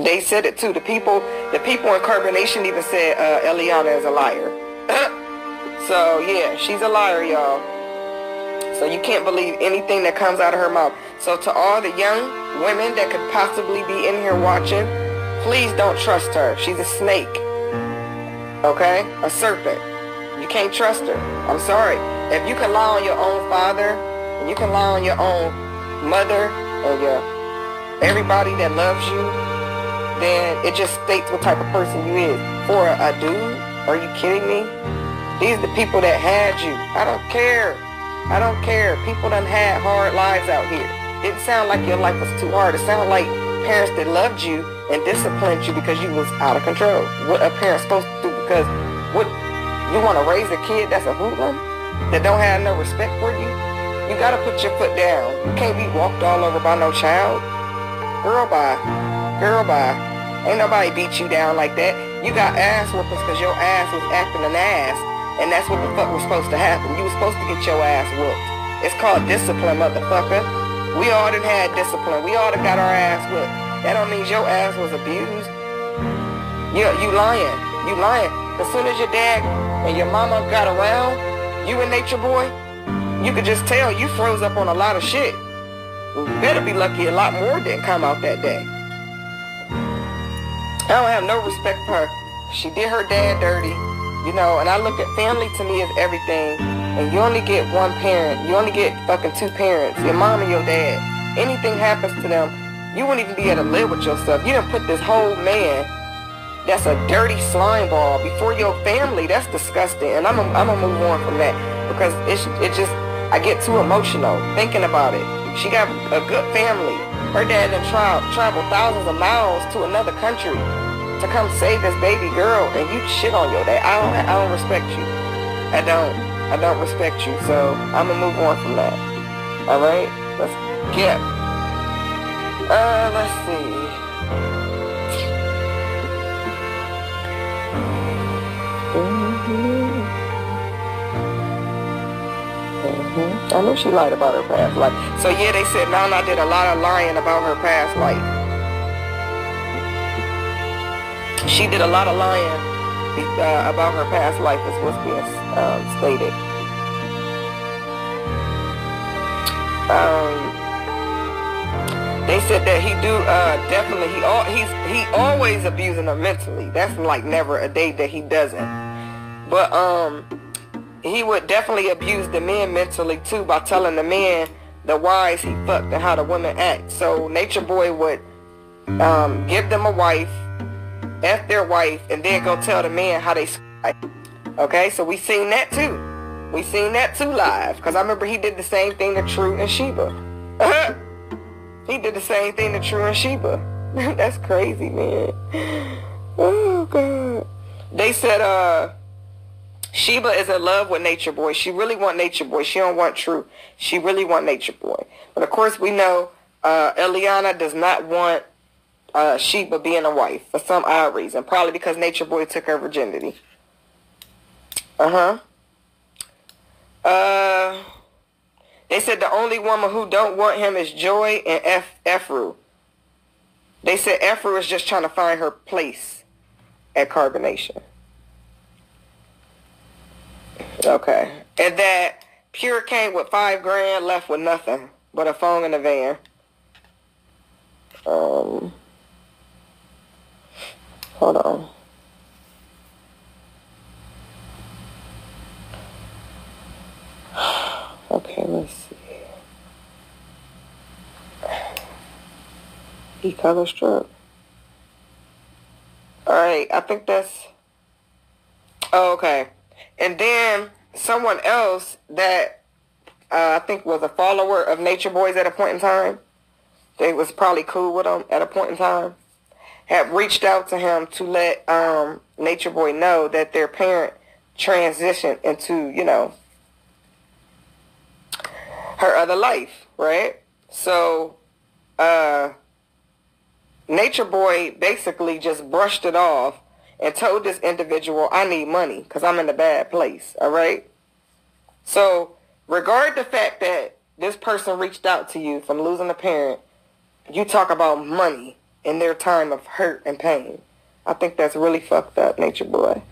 They said it too. The people in Carbonation even said Eliana is a liar. So yeah, she's a liar, y'all. So you can't believe anything that comes out of her mouth. So to all the young women that could possibly be in here watching, please don't trust her. She's a snake. Okay? A serpent. You can't trust her. I'm sorry. If you can lie on your own father, and you can lie on your own mother, or your everybody that loves you, then it just states what type of person you is. For a dude? Are you kidding me? These are the people that had you. I don't care. I don't care. People done had hard lives out here. It didn't sound like your life was too hard. It sounded like parents that loved you and disciplined you because you was out of control. What a parent's supposed to do, because what you want to raise a kid that's a hoodlum that don't have no respect for you? You got to put your foot down. You can't be walked all over by no child. Girl, bye. Girl, bye. Ain't nobody beat you down like that. You got ass whoopings because your ass was acting an ass. And that's what the fuck was supposed to happen. You was supposed to get your ass whooped. It's called discipline, motherfucker. We all done had discipline. We all done got our ass whooped. That don't mean your ass was abused. You lying. You lying. As soon as your dad and your mama got around, you and Nature Boy, you could just tell you froze up on a lot of shit. You better be lucky a lot more didn't come out that day. I don't have no respect for her. She did her dad dirty. You know, and I look at family to me as everything. And you only get one parent. You only get fucking two parents. Your mom and your dad. Anything happens to them, you wouldn't even be able to live with yourself. You done put this whole man that's a dirty slime ball before your family. That's disgusting. And I'm gonna move on from that. Because it just, I get too emotional thinking about it. She got a good family. Her dad done traveled thousands of miles to another country to come save this baby girl, and you shit on your dad. I don't respect you. I don't respect you. So I'm gonna move on from that. All right, let's get. Let's see. I knew she lied about her past life. So yeah, they said Nana did a lot of lying about her past life. She did a lot of lying about her past life, is what's being stated. They said that he do definitely he always abusing her mentally. That's like never a day that he doesn't. But he would definitely abuse the men mentally too by telling the men the wives he fucked and how the women act. So Nature Boy would give them a wife, F their wife, and then go tell the man how they okay, so we seen that too. We seen that too live. Because I remember he did the same thing to True and Sheba. He did the same thing to True and Sheba. That's crazy, man. Oh, God. They said Sheba is in love with Nature Boy. She really want Nature Boy. She don't want True. She really want Nature Boy. But, of course, we know Eliana does not want Sheba being a wife for some odd reason. Probably because Nature Boy took her virginity. They said the only woman who don't want him is Joy and Efru. They said Efru is just trying to find her place at Carbonation. Okay. And that Pure came with $5 grand, left with nothing but a phone in the van. Hold on. Okay, let's see. E-color strip. Alright, I think that's... Oh, okay. And then someone else that I think was a follower of Nature Boys at a point in time, they was probably cool with him at a point in time, had reached out to him to let Nature Boy know that their parent transitioned into, you know, her other life, right? So, Nature Boy basically just brushed it off and told this individual, I need money because I'm in a bad place, all right? So, regard the fact that this person reached out to you from losing a parent, you talk about money. in their time of hurt and pain. I think that's really fucked up, Nature Boy.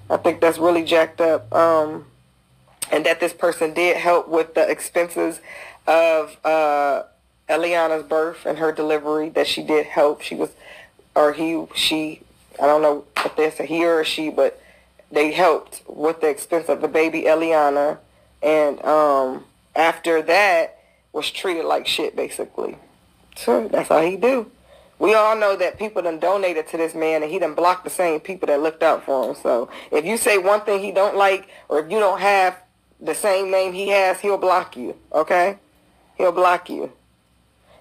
I think that's really jacked up. And that this person did help with the expenses of Eliana's birth and her delivery, that she did help. She was, or he, she, I don't know if there's a he or a she, but they helped with the expense of the baby Eliana. And after that, was treated like shit, basically. So that's how he do. We all know that people done donated to this man, and he done blocked the same people that looked out for him. So if you say one thing he don't like, or if you don't have the same name he has, he'll block you, okay? He'll block you.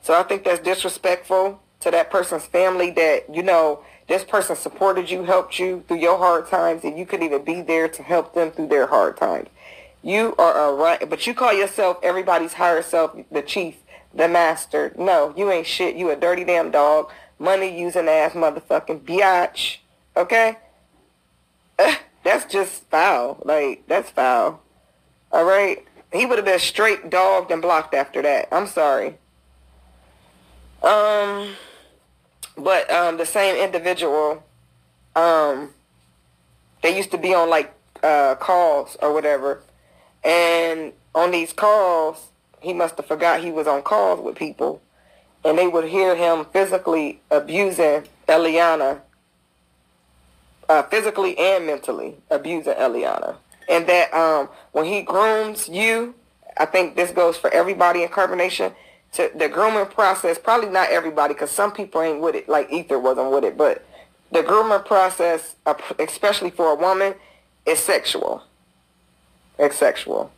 So I think that's disrespectful to that person's family, that, you know, this person supported you, helped you through your hard times, and you could even be there to help them through their hard times. You are a right, but you call yourself everybody's higher self, the chief, the master. No, you ain't shit. You a dirty damn dog, money using ass motherfucking biatch. Okay? That's just foul. Like, that's foul. All right? He would have been straight dogged and blocked after that. I'm sorry. But the same individual, they used to be on like calls or whatever, and on these calls, he must have forgot he was on calls with people, and they would hear him physically abusing Eliana, physically and mentally abusing Eliana. And that when he grooms you, I think this goes for everybody in carbonation, to the grooming process, probably not everybody, because some people ain't with it, like Ether wasn't with it, but the grooming process, especially for a woman, is sexual. It's sexual.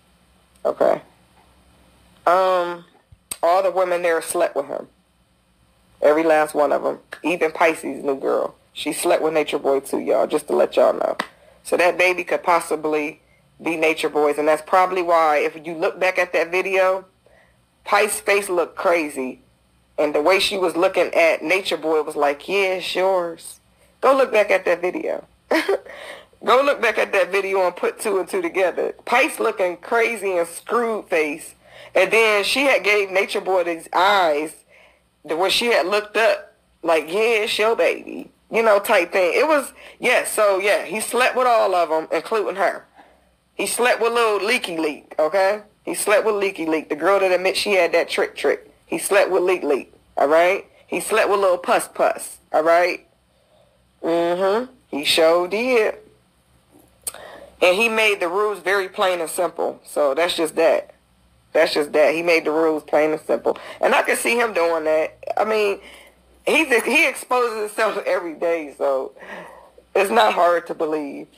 Okay? All the women there slept with him. Every last one of them. Even Pisces' new girl. She slept with Nature Boy too, y'all, just to let y'all know. So that baby could possibly be Nature Boy's, and that's probably why, if you look back at that video, Pice's face looked crazy, and the way she was looking at Nature Boy was like, yeah, it's yours. Go look back at that video. Go look back at that video and put two and two together. Pice looking crazy and screwed face. And then she had gave Nature Boy these eyes, where she had looked up, like, yeah, it's your baby, you know, type thing. It was, yeah, so, yeah, he slept with all of them, including her. He slept with little Leaky Leak, okay? He slept with Leaky Leak, the girl that admits she had that trick. He slept with Leak Leak, all right? He slept with little Puss, all right? He sure did. And he made the rules very plain and simple. So that's just that. That's just that. He made the rules plain and simple. And I can see him doing that. I mean, he exposes himself every day, so it's not hard to believe.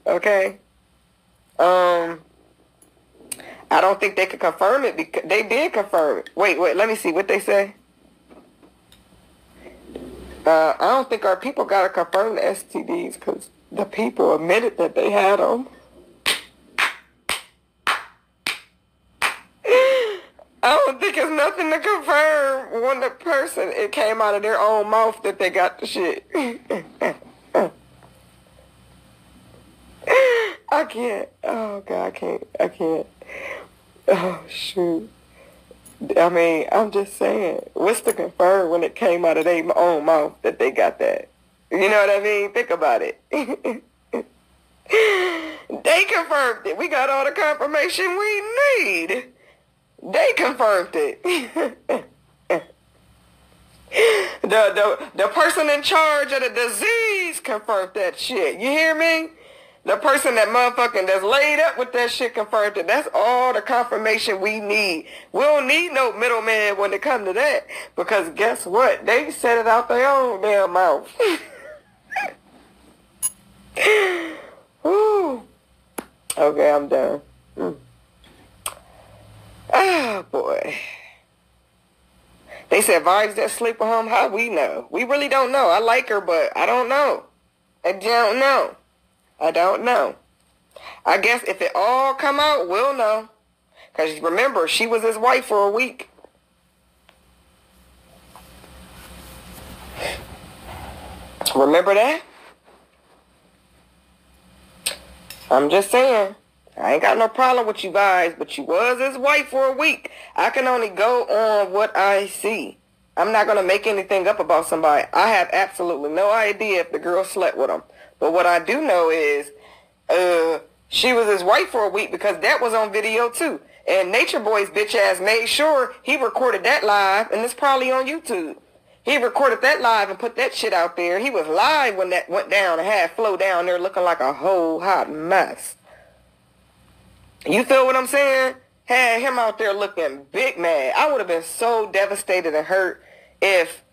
Okay? I don't think they could confirm it, because they did confirm it. Wait, let me see what they say. I don't think our people got to confirm the STDs, because the people admitted that they had them. I don't think it's nothing to confirm when the person, it came out of their own mouth that they got the shit. I can't. Oh, God, I can't. Oh, shoot. I mean, I'm just saying, what's to confirm when it came out of their own mouth that they got that? You know what I mean? Think about it. They confirmed it. We got all the confirmation we need. They confirmed it. The person in charge of the disease confirmed that shit. You hear me? The person that motherfucking that's laid up with that shit confirmed it. That's all the confirmation we need. We don't need no middleman when it comes to that. Because guess what? They said it out their own damn mouth. Woo. Okay, I'm done. Oh, boy. They said Vibes that sleep with him. How we know? We really don't know. I like her, but I don't know. I don't know. I don't know. I guess if it all come out, we'll know. Because remember, she was his wife for a week. Remember that? I'm just saying. I ain't got no problem with you guys, but you was his wife for a week. I can only go on what I see. I'm not going to make anything up about somebody. I have absolutely no idea if the girl slept with him. But what I do know is she was his wife for a week because that was on video too. And Nature Boy's bitch ass made sure he recorded that live, and it's probably on YouTube. He recorded that live and put that shit out there. He was live when that went down and had Flo down there looking like a whole hot mess. You feel what I'm saying? Had him out there looking big mad. I would have been so devastated and hurt if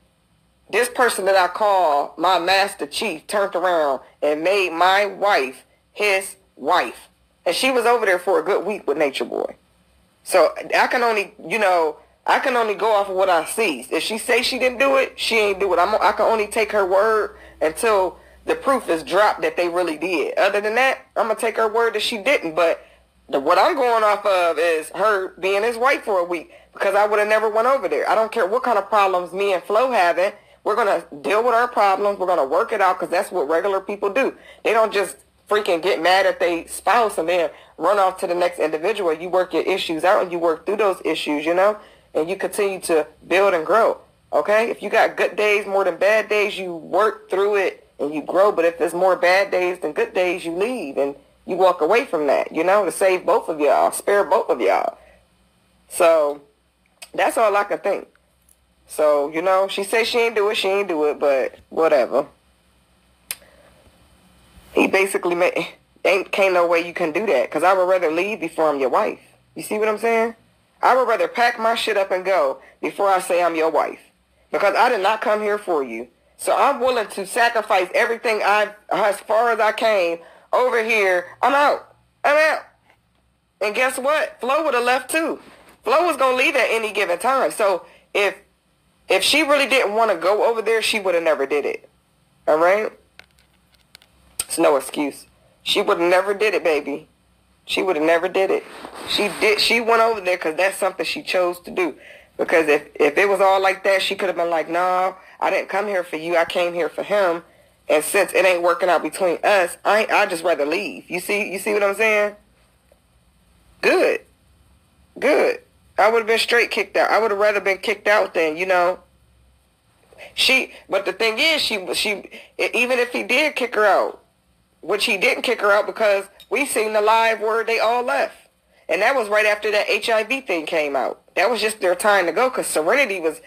this person that I call my Master Chief turned around and made my wife his wife. And she was over there for a good week with Nature Boy. So I can only, I can only go off of what I see. If she say she didn't do it, she ain't do it. I can only take her word until the proof is dropped that they really did. Other than that, I'm going to take her word that she didn't. But what I'm going off of is her being his wife for a week, because I would have never went over there. I don't care what kind of problems me and Flo having. We're going to deal with our problems. We're going to work it out, because that's what regular people do. They don't just freaking get mad at their spouse and then run off to the next individual. You work your issues out and you work through those issues, and you continue to build and grow. Okay? If you got good days more than bad days, you work through it and you grow. But if there's more bad days than good days, you leave and you walk away from that, to save both of y'all, spare both of y'all. So that's all I can think. So, she says she ain't do it, but whatever. He basically can't no way you can do that, because I would rather leave before I'm your wife. You see what I'm saying? I would rather pack my shit up and go before I say I'm your wife, because I did not come here for you. So I'm willing to sacrifice everything as far as I came over here. I'm out. And guess what? Flo would have left too. Flo was going to leave at any given time. So if she really didn't want to go over there, she would have never did it. All right? It's no excuse. She would have never did it, baby. She would have never did it. She went over there because that's something she chose to do. Because if it was all like that, she could have been like, no, I didn't come here for you. I came here for him. And since it ain't working out between us, I just rather leave. You see what I'm saying? Good. I would have been straight kicked out. I would have rather been kicked out than, But the thing is, she even if he did kick her out, which he didn't kick her out, because we seen the live where they all left. And that was right after that HIV thing came out. That was just their time to go, because Serenity was,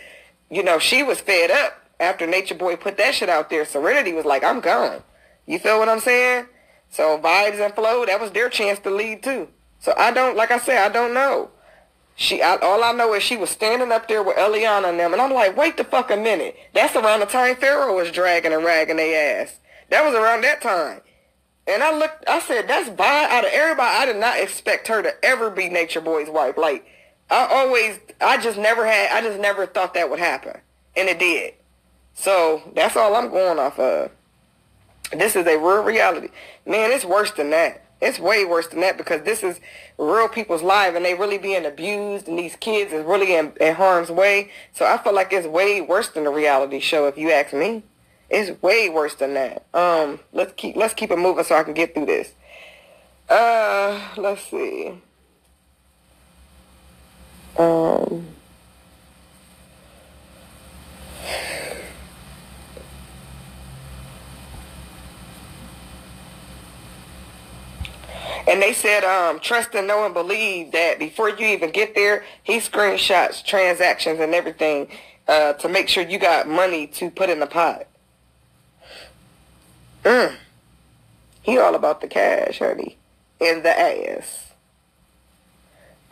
she was fed up after Nature Boy put that shit out there. Serenity was like, I'm gone. You feel what I'm saying? So Vibes and Flo, that was their chance to lead too. So I don't know. All I know is she was standing up there with Eliana and them, and I'm like, wait the fuck a minute. That's around the time Pharaoh was dragging and ragging their ass. That was around that time. And I said, that's Vibe. Out of everybody, I did not expect her to ever be Nature Boy's wife. Like, I just never thought that would happen. And it did. So that's all I'm going off of. This is a real reality. Man, it's worse than that. It's way worse than that, because this is real people's lives and they really being abused, and these kids is really in harm's way. So I feel like it's way worse than a reality show, if you ask me. It's way worse than that. Let's keep it moving so I can get through this. Let's see. And they said, trust and know and believe that before you even get there, he screenshots transactions and everything to make sure you got money to put in the pot. He all about the cash, honey. In the ass.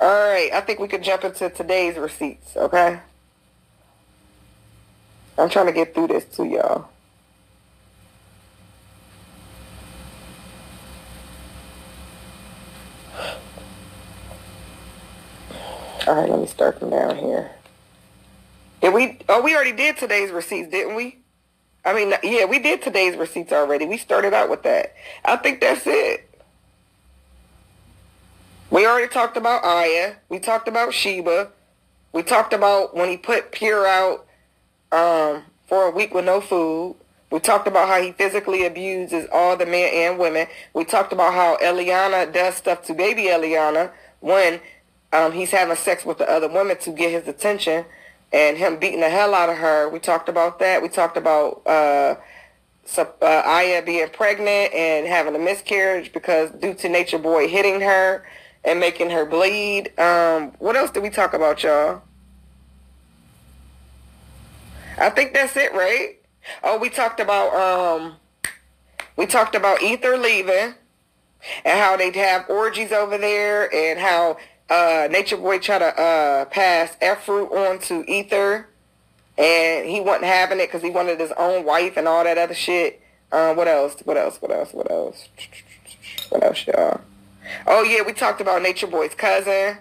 Alright, I think we could jump into today's receipts, okay? I'm trying to get through this too, y'all. Alright, let me start from down here. We already did today's receipts, didn't we? I mean, yeah, we did today's receipts already. We started out with that. I think that's it. We already talked about Aya. We talked about Sheba. We talked about when he put Pure out for a week with no food. We talked about how he physically abuses all the men and women. We talked about how Eliana does stuff to baby Eliana when he's having sex with the other women to get his attention. and him beating the hell out of her. We talked about that. We talked about Aya being pregnant and having a miscarriage because due to Nature Boy hitting her and making her bleed. What else did we talk about, y'all? I think that's it, right? Oh, we talked about Ether leaving and how they'd have orgies over there and how Nature Boy tried to pass F-Fruit on to Ether and he wasn't having it because he wanted his own wife and all that other shit. What else? What else, y'all? Oh, yeah, we talked about Nature Boy's cousin.